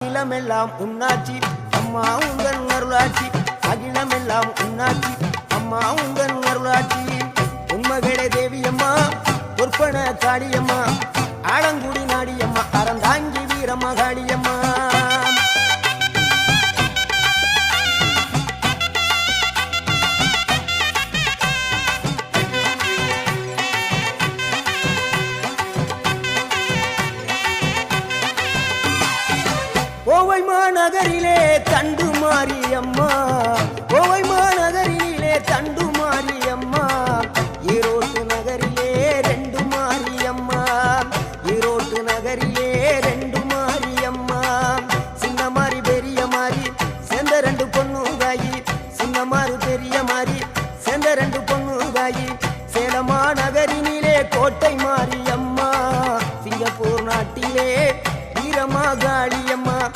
அகிலமெல்லாம் உன்னாட்சி அம்மா உங்கள் அருளாட்சி அகிலமெல்லாம் உன்னாட்சி அம்மா உங்கள் அருளாட்சி உண்மகளே தேவியம்மா பொற்பன காளியம்மா ஆலங்குடி நாடியம்மா அறந்தாங்கி வீரம்மா காளியம்மா கோவை மாநகரிலே தண்டு மாரியம்மா கோவை